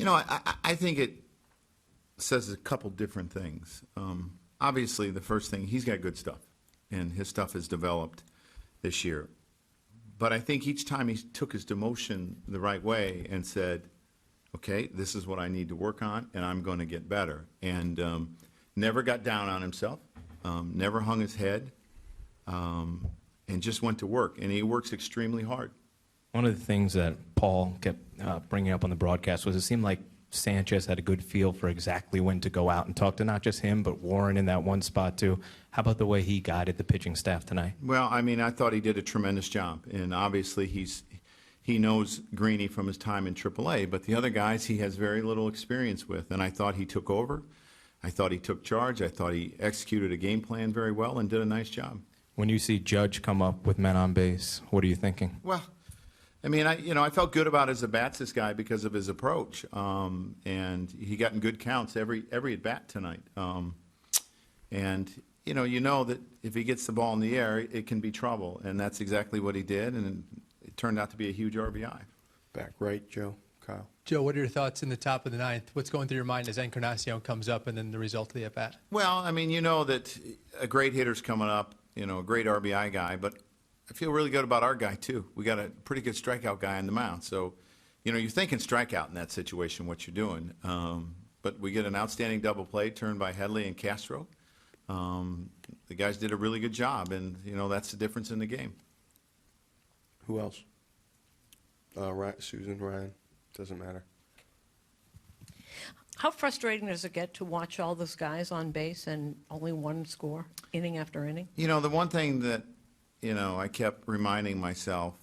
I think it says a couple different things. Obviously, the first thing, he's got good stuff, and his stuff has developed this year. But I think each time he took his demotion the right way and said, okay, this is what I need to work on, and I'm going to get better. And never got down on himself, never hung his head, and just went to work. And he works extremely hard. One of the things that Paul kept bringing up on the broadcast was it seemed like Sanchez had a good feel for exactly when to go out and talk to not just him, but Warren in that one spot too. How about the way he guided the pitching staff tonight? Well, I mean, I thought he did a tremendous job. And obviously he knows Greeny from his time in AAA, but the other guys he has very little experience with. And I thought he took over. I thought he took charge. I thought he executed a game plan very well and did a nice job. When you see Judge come up with men on base, what are you thinking? Well, I mean, I felt good about his at-bats, this guy, because of his approach. And he got in good counts every at-bat tonight. And, you know that if he gets the ball in the air, it can be trouble. And that's exactly what he did, and it turned out to be a huge RBI. Back right, Joe. Kyle. Joe, what are your thoughts in the top of the ninth? What's going through your mind as Encarnacion comes up and then the result of the at-bat? Well, I mean, you know that a great hitter's coming up, a great RBI guy, but I feel really good about our guy, too. We got a pretty good strikeout guy on the mound. So, you're thinking strikeout in that situation, what you're doing. But we get an outstanding double play turned by Headley and Castro. The guys did a really good job, and, that's the difference in the game. Who else? Susan, Ryan. Doesn't matter. How frustrating does it get to watch all those guys on base and only one score, inning after inning? The one thing that I kept reminding myself,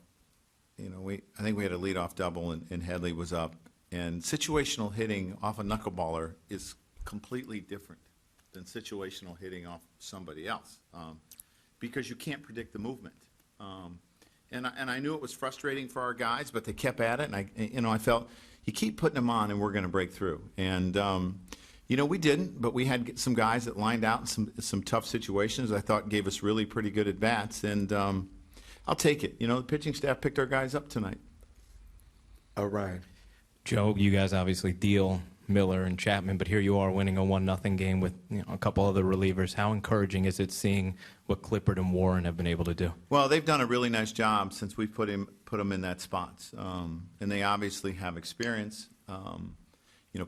I think we had a leadoff double and Headley was up. And situational hitting off a knuckleballer is completely different than situational hitting off somebody else because you can't predict the movement. And I knew it was frustrating for our guys, but they kept at it. And I felt you keep putting them on and we're going to break through. And we didn't, but we had some guys that lined out in some tough situations I thought gave us really pretty good at-bats, and I'll take it. The pitching staff picked our guys up tonight. Ryan. Joe, you guys obviously deal Miller and Chapman, but here you are winning a 1-0 game with a couple other relievers. How encouraging is it seeing what Clippard and Warren have been able to do? Well, they've done a really nice job since we've put them in that spot, and they obviously have experience.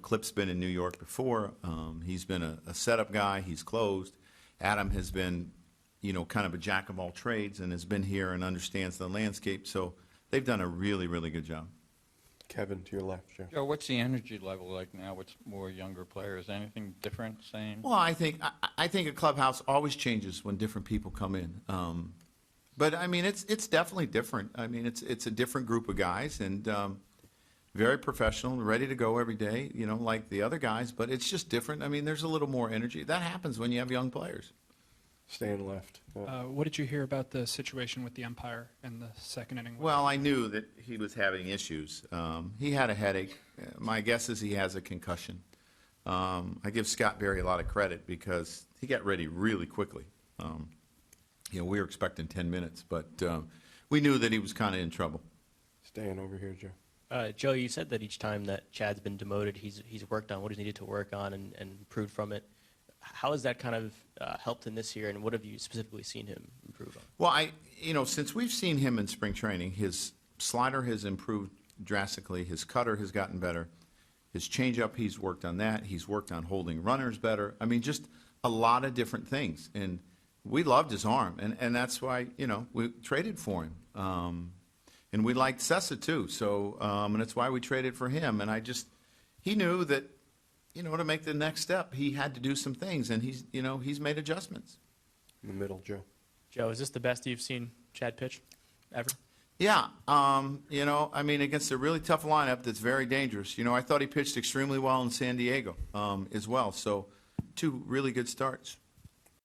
Clip's been in New York before. He's been a setup guy. He's closed. Adam has been, kind of a jack of all trades and has been here and understands the landscape. So they've done a really, really good job. Kevin, to your left, Joe. Joe, what's the energy level like now with more younger players? Anything different, same? Well, I think a clubhouse always changes when different people come in. But I mean, it's definitely different. I mean, it's a different group of guys and very professional, ready to go every day. Like the other guys. But it's just different. I mean, there's a little more energy. That happens when you have young players. Staying left. What did you hear about the situation with the umpire in the second inning? Well, I knew that he was having issues. He had a headache. My guess is he has a concussion. I give Scott Berry a lot of credit because he got ready really quickly. We were expecting 10 minutes, but we knew that he was kind of in trouble. Staying over here, Joe. Joe, you said that each time that Chad's been demoted, he's worked on what he's needed to work on and improved from it. How has that kind of helped in this year, and what have you specifically seen him improve on? Well, since we've seen him in spring training, his slider has improved drastically. His cutter has gotten better. His changeup, he's worked on that. He's worked on holding runners better. I mean, just a lot of different things. And we loved his arm, and that's why, we traded for him. And we liked Sessa, too. So, and that's why we traded for him. And he knew that, to make the next step, he had to do some things, and he's made adjustments. In the middle, Joe. Joe, is this the best you've seen Chad pitch ever? Yeah. I mean, against a really tough lineup that's very dangerous. I thought he pitched extremely well in San Diego as well. So 2 really good starts.